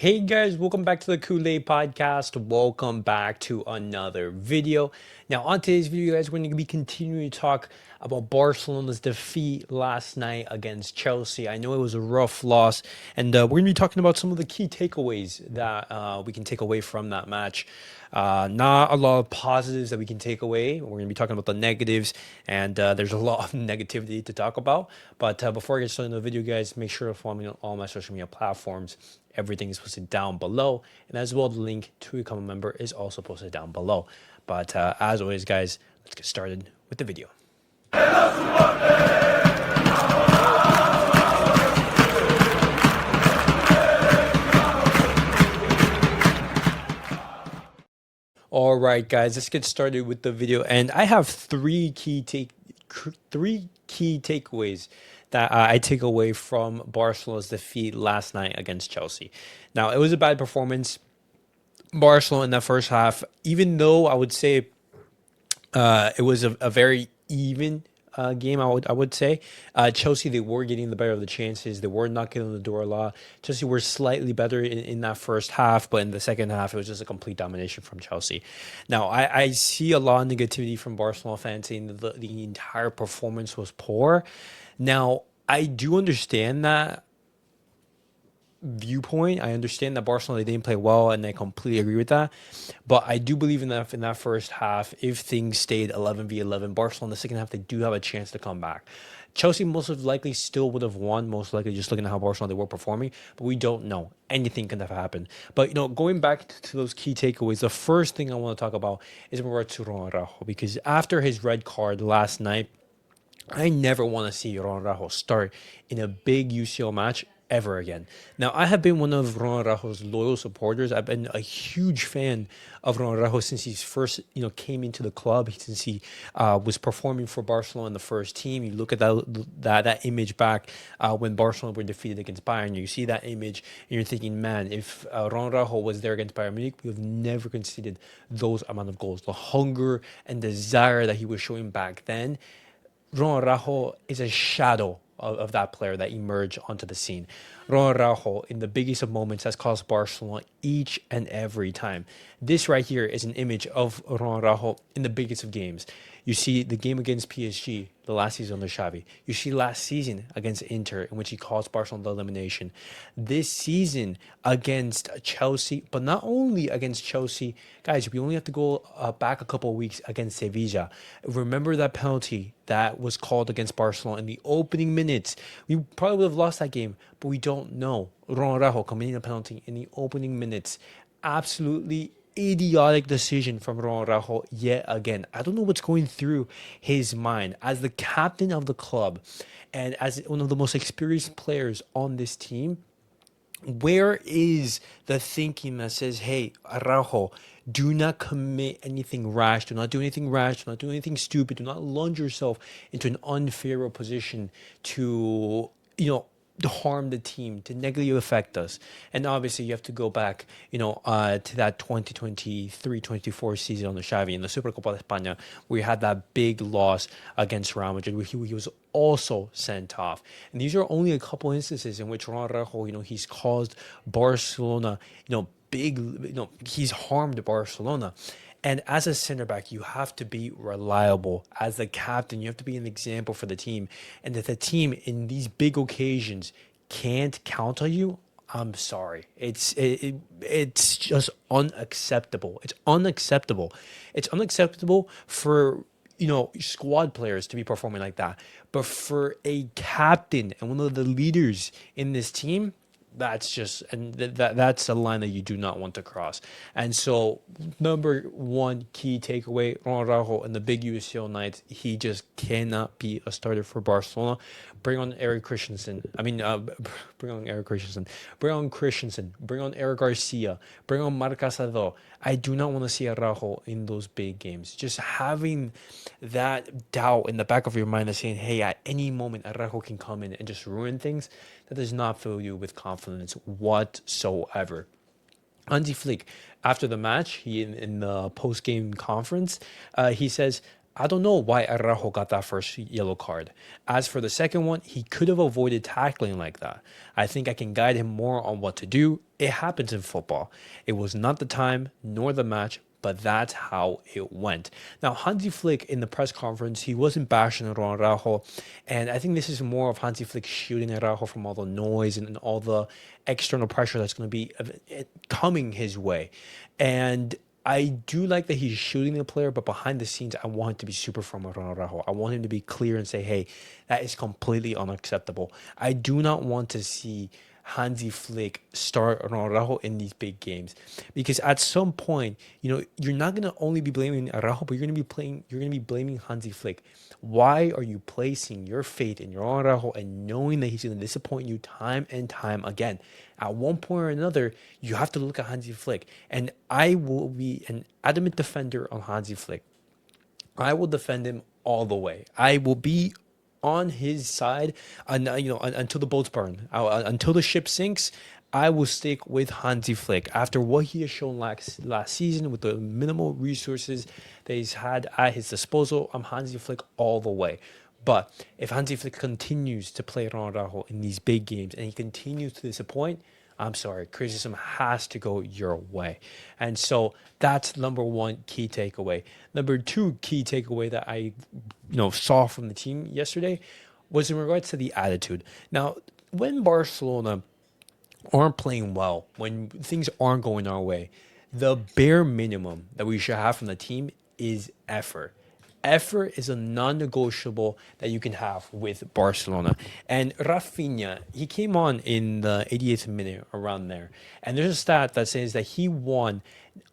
Hey guys, welcome back to the Kool-Aid Podcast. Welcome back to another video. Now, on today's video, guys, we're going to be continuing to talk about Barcelona's defeat last night against Chelsea. I know it was a rough loss, and we're going to be talking about some of the key takeaways that we can take away from that match. Not a lot of positives that we can take away. We're going to be talking about the negatives, and there's a lot of negativity to talk about. But before I get started in the video, guys, make sure to follow me on all my social media platforms. Everything is posted down below, and as well, the link to become a member is also posted down below. But as always, guys, let's get started with the video. All right, guys, let's get started with the video. And I have three key takeaways that I take away from Barcelona's defeat last night against Chelsea. Now, it was a bad performance. Barcelona in that first half, even though I would say it was a very even game, I would say. Chelsea, they were getting the better of the chances. They were knocking on the door a lot. Chelsea were slightly better in that first half, but in the second half, it was just a complete domination from Chelsea. Now, I see a lot of negativity from Barcelona fans saying that the entire performance was poor. Now, I do understand that viewpoint. I understand that Barcelona, they didn't play well, and I completely agree with that. But I do believe in that first half, if things stayed 11v11, Barcelona in the second half, they do have a chance to come back. Chelsea most likely still would have won, most likely just looking at how Barcelona they were performing, but we don't know. Anything can have happened. But going back to those key takeaways, the first thing I want to talk about is in regards to Ronald Araujo, because after his red card last night, I never want to see Ronald Araujo start in a big UCL match ever again. Now, I have been one of Ronald Araujo's loyal supporters. I've been a huge fan of Ronald Araujo since he first, came into the club. Since he was performing for Barcelona in the first team. You look at that image back when Barcelona were defeated against Bayern. You see that image, and you're thinking, man, if Ronald Araujo was there against Bayern Munich, we have never conceded those amount of goals. The hunger and desire that he was showing back then. Ronald Araujo is a shadow of that player that emerged onto the scene. Ronald Araujo, in the biggest of moments, has cost Barcelona each and every time. This right here is an image of Ronald Araujo in the biggest of games. You see the game against PSG, the last season under Xavi. You see last season against Inter, in which he caused Barcelona the elimination. This season against Chelsea, but not only against Chelsea, guys, we only have to go back a couple of weeks against Sevilla. Remember that penalty that was called against Barcelona in the opening minutes? We probably would have lost that game, but we don't know. Ronald Araujo committing a penalty in the opening minutes. Absolutely idiotic decision from Ronald Araujo yet again. I don't know what's going through his mind as the captain of the club and as one of the most experienced players on this team. Where is the thinking that says, hey, Araujo, do not commit anything rash, do not do anything rash, do not do anything stupid, do not lunge yourself into an unfair position to, to harm the team, to negatively affect us. And obviously, you have to go back, to that 2023-24 season on the Xavi in the Supercopa de España, where he had that big loss against Real Madrid, where he was also sent off. And these are only a couple instances in which Ronald Araujo, he's caused Barcelona, he's harmed Barcelona. And as a center back, you have to be reliable. As the captain, you have to be an example for the team. And if the team in these big occasions can't count on you, I'm sorry. It's just unacceptable. It's unacceptable. It's unacceptable for squad players to be performing like that. But for a captain and one of the leaders in this team, that's that's a line that you do not want to cross. And so, number one key takeaway, Ronald Araujo in the big UCL nights, he just cannot be a starter for Barcelona. Bring on Eric Christensen. Bring on Eric Christensen. Bring on Christensen. Bring on Eric Garcia. Bring on Marc Casado. I do not want to see Araujo in those big games. Just having that doubt in the back of your mind that's saying, hey, at any moment Araujo can come in and just ruin things, that does not fill you with confidence whatsoever. Hansi Flick, after the match, he in the post-game conference, he says, I don't know why Araujo got that first yellow card. As for the second one, he could have avoided tackling like that. I think I can guide him more on what to do. It happens in football. It was not the time nor the match, but that's how it went. Now, Hansi Flick in the press conference, he wasn't bashing on Araujo, and I think this is more of Hansi Flick shielding Araujo from all the noise and all the external pressure that's going to be coming his way. And I do like that he's shooting the player, but behind the scenes, I want him to be super firm with Ronald Araujo. I want him to be clear and say, hey, that is completely unacceptable. I do not want to see Hansi Flick start Ronald Araujo in these big games, because at some point, you're not gonna only be blaming Araujo, but you're gonna be blaming Hansi Flick. Why are you placing your faith in your Araujo and knowing that he's gonna disappoint you time and time again? At one point or another, you have to look at Hansi Flick, and I will be an adamant defender on Hansi Flick. I will defend him all the way. I will be on his side, until the boats burn, until the ship sinks. I will stick with Hansi Flick after what he has shown last season with the minimal resources that he's had at his disposal. I'm Hansi Flick all the way. But if Hansi Flick continues to play Ronald Araujo in these big games and he continues to disappoint, I'm sorry, criticism has to go your way. And so that's number one key takeaway. Number two key takeaway that I saw from the team yesterday was in regards to the attitude. Now, when Barcelona aren't playing well, when things aren't going our way, the bare minimum that we should have from the team is effort. Effort is a non-negotiable that you can have with Barcelona. And Raphinha, he came on in the 88th minute around there. And there's a stat that says that he won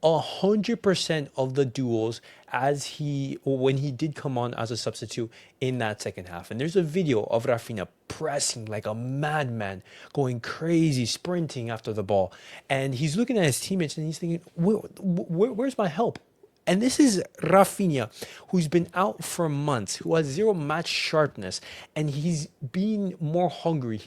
100% of the duels when he did come on as a substitute in that second half. And there's a video of Raphinha pressing like a madman, going crazy, sprinting after the ball. And he's looking at his teammates and he's thinking, where's my help? And this is Raphinha, who's been out for months, who has zero match sharpness, and he's being more hungry.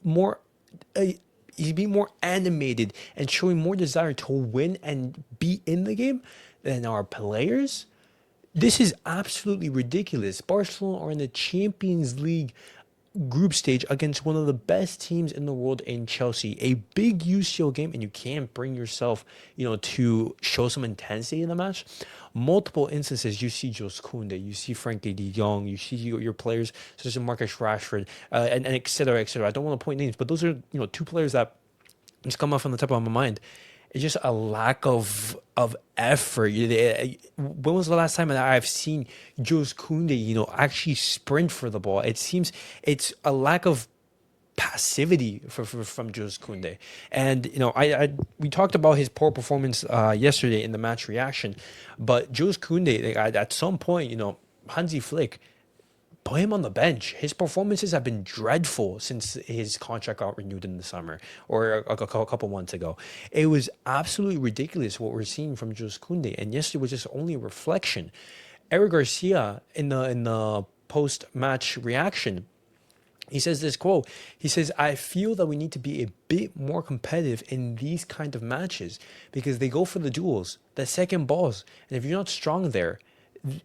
More, he's being more animated and showing more desire to win and be in the game than our players. This is absolutely ridiculous. Barcelona are in the Champions League group stage against one of the best teams in the world in Chelsea, a big UCL game, and you can't bring yourself, to show some intensity in the match. Multiple instances, you see Jules Koundé, you see Frenkie de Jong, you see your players such as Marcus Rashford, and et cetera, et cetera. I don't want to point names, but those are two players that just come off on the top of my mind. It's just a lack of effort. When was the last time that I've seen Jules Koundé, actually sprint for the ball? It seems it's a lack of passivity from Jules Koundé. And we talked about his poor performance yesterday in the match reaction, but Jules Koundé, at some point, Hansi Flick put him on the bench. His performances have been dreadful since his contract got renewed in the summer or a couple months ago. It was absolutely ridiculous what we're seeing from Jules Koundé, and yesterday was just only a reflection. Eric Garcia in the post-match reaction, he says this quote. He says, I feel that we need to be a bit more competitive in these kind of matches because they go for the duels, the second balls. And if you're not strong there,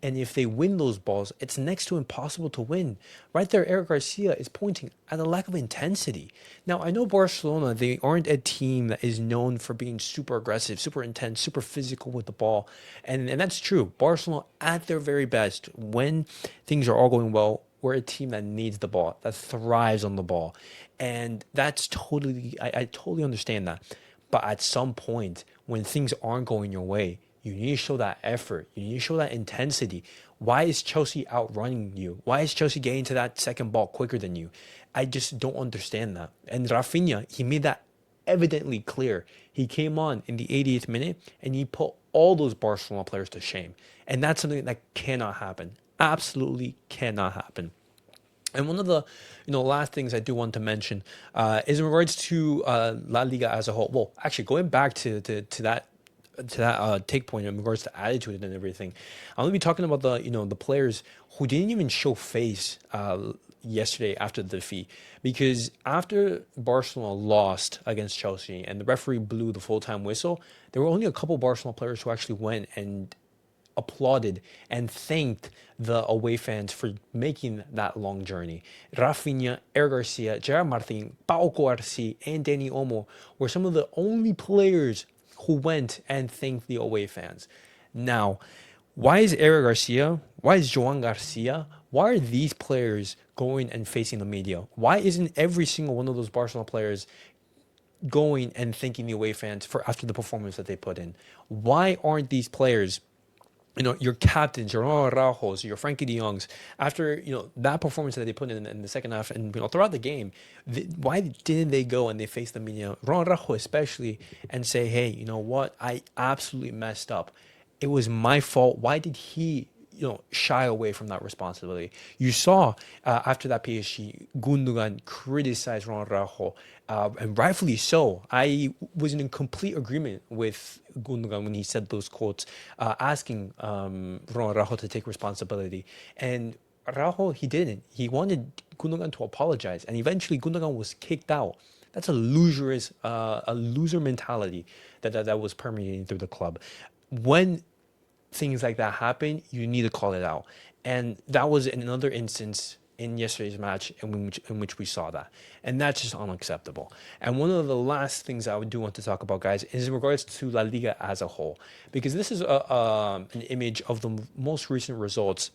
and if they win those balls, it's next to impossible to win. Right there, Eric Garcia is pointing at a lack of intensity. Now, I know Barcelona, they aren't a team that is known for being super aggressive, super intense, super physical with the ball. And that's true. Barcelona, at their very best, when things are all going well, we're a team that needs the ball, that thrives on the ball. And that's I totally understand that. But at some point, when things aren't going your way, you need to show that effort. You need to show that intensity. Why is Chelsea outrunning you? Why is Chelsea getting to that second ball quicker than you? I just don't understand that. And Raphinha, he made that evidently clear. He came on in the 80th minute and he put all those Barcelona players to shame. And that's something that cannot happen. Absolutely cannot happen. And one of the last things I do want to mention is in regards to La Liga as a whole. Well, actually, going back to that take point in regards to attitude and everything, I'm gonna be talking about the players who didn't even show face yesterday after the defeat, because after Barcelona lost against Chelsea and the referee blew the full-time whistle, there were only a couple Barcelona players who actually went and applauded and thanked the away fans for making that long journey. Raphinha, Eric Garcia, Gerard Martin, Pau Garcia, and Danny Olmo were some of the only players who went and thanked the away fans. Now, why is Eric Garcia? Why is Joan Garcia? Why are these players going and facing the media? Why isn't every single one of those Barcelona players going and thanking the away fans for after the performance that they put in? Why aren't these players, your captains, your Ronald Araujos, your Frenkie de Jongs, after, that performance that they put in the second half and, throughout the game, why didn't they go and they face the media, Ronald Araujo especially, and say, hey, you know what? I absolutely messed up. It was my fault. Why did he, shy away from that responsibility? You saw after that PSG, Gundogan criticized Ronald Araujo, and rightfully so. I was in complete agreement with Gundogan when he said those quotes, asking Ronald Araujo to take responsibility. And Araujo, he didn't. He wanted Gundogan to apologize, and eventually Gundogan was kicked out. That's a loser mentality that was permeating through the club. When things like that happen, you need to call it out. And that was another instance in yesterday's match in which we saw that. And that's just unacceptable. And one of the last things I do want to talk about, guys, is in regards to La Liga as a whole. Because this is an image of the most recent results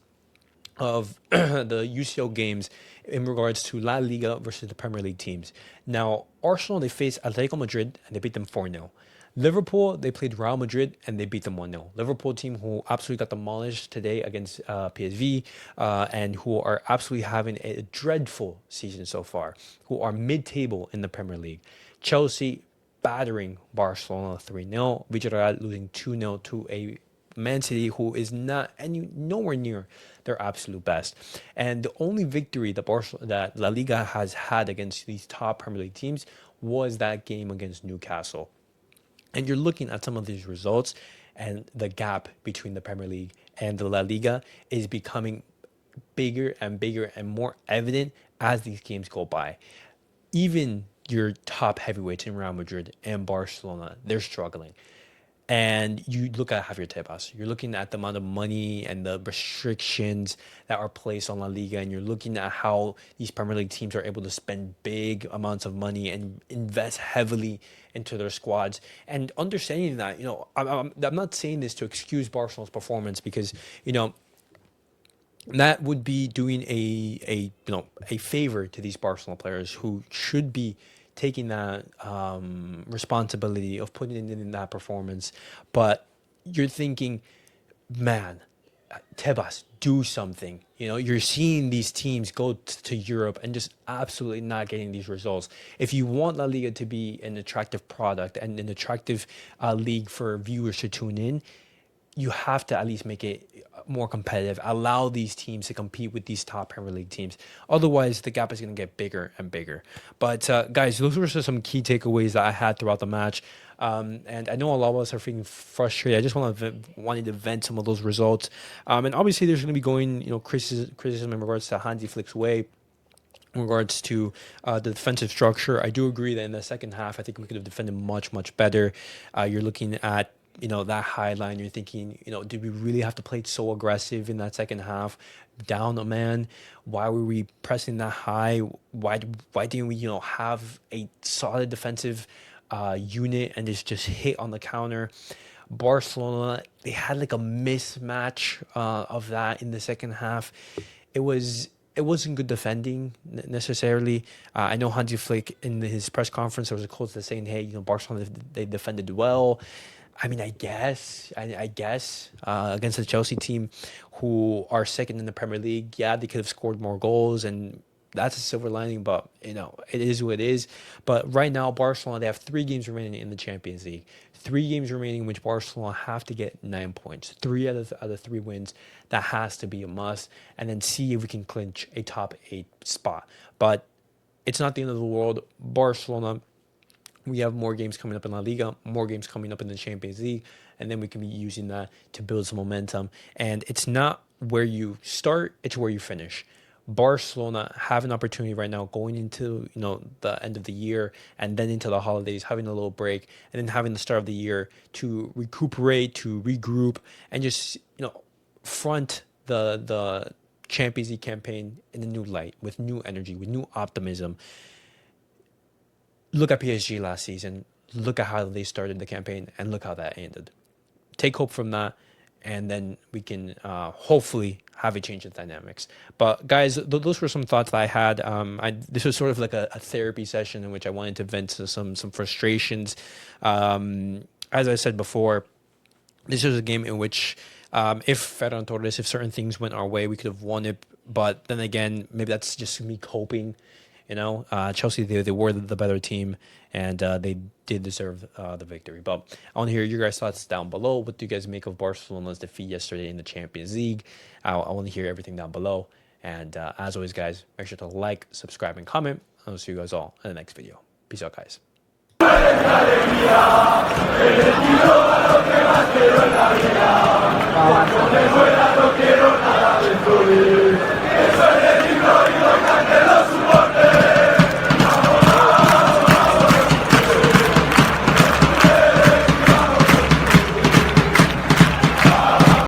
of the UCL games in regards to La Liga versus the Premier League teams. Now, Arsenal, they faced Atletico Madrid and they beat them 4-0. Liverpool, they played Real Madrid and they beat them 1-0. Liverpool team who absolutely got demolished today against PSV and who are absolutely having a dreadful season so far, who are mid-table in the Premier League. Chelsea battering Barcelona 3-0. Villarreal losing 2-0 to a Man City, who is nowhere near their absolute best. And the only victory that La Liga has had against these top Premier League teams was that game against Newcastle. And you're looking at some of these results, and the gap between the Premier League and the La Liga is becoming bigger and bigger and more evident as these games go by. Even your top heavyweights in Real Madrid and Barcelona, they're struggling. And you look at Javier Tebas, you're looking at the amount of money and the restrictions that are placed on La Liga, and you're looking at how these Premier League teams are able to spend big amounts of money and invest heavily into their squads. And understanding that, I'm not saying this to excuse Barcelona's performance, because, that would be doing a favor to these Barcelona players who should be taking that responsibility of putting in that performance. But you're thinking, man, Tebas, do something. You're seeing these teams go to Europe and just absolutely not getting these results. If you want La Liga to be an attractive product and an attractive league for viewers to tune in, you have to at least make it more competitive. Allow these teams to compete with these top Premier League teams. Otherwise, the gap is going to get bigger and bigger. But guys, those were just some key takeaways that I had throughout the match. And I know a lot of us are feeling frustrated. I just wanted to vent some of those results. And obviously, there's going to be going, criticism in regards to Hansi Flick's way. In regards to the defensive structure, I do agree that in the second half, I think we could have defended much, much better. You're looking at that high line, you're thinking, did we really have to play so aggressive in that second half, down a man? Why were we pressing that high? Why didn't we, have a solid defensive unit and just hit on the counter? Barcelona, they had like a mismatch of that in the second half. It wasn't good defending necessarily. I know Hansi Flick in his press conference, there was a quote that's saying, hey, Barcelona, they defended well. I mean, I guess against the Chelsea team, who are second in the Premier League, yeah, they could have scored more goals, and that's a silver lining. But it is what it is. But right now, Barcelona, they have 3 games remaining in the Champions League. 3 games remaining, in which Barcelona have to get 9 points. 3 out of 3 wins. That has to be a must, and then see if we can clinch a top 8 spot. But it's not the end of the world. Barcelona, we have more games coming up in La Liga, more games coming up in the Champions League, and then we can be using that to build some momentum. And it's not where you start, it's where you finish. Barcelona have an opportunity right now going into the end of the year and then into the holidays, having a little break, and then having the start of the year to recuperate, to regroup, and just front the Champions League campaign in a new light, with new energy, with new optimism. Look at PSG last season. Look at how they started the campaign, and look how that ended. Take hope from that, and then we can hopefully have a change in dynamics. But guys, those were some thoughts that I had. This was sort of like a therapy session in which I wanted to vent to some frustrations. As I said before, this was a game in which, if Ferran Torres, if certain things went our way, we could have won it. But then again, maybe that's just me coping. Chelsea, they were the better team, and they did deserve the victory. But I want to hear your guys' thoughts down below. What do you guys make of Barcelona's defeat yesterday in the Champions League? I want to hear everything down below. And as always, guys, make sure to like, subscribe, and comment. I'll see you guys all in the next video. Peace out, guys.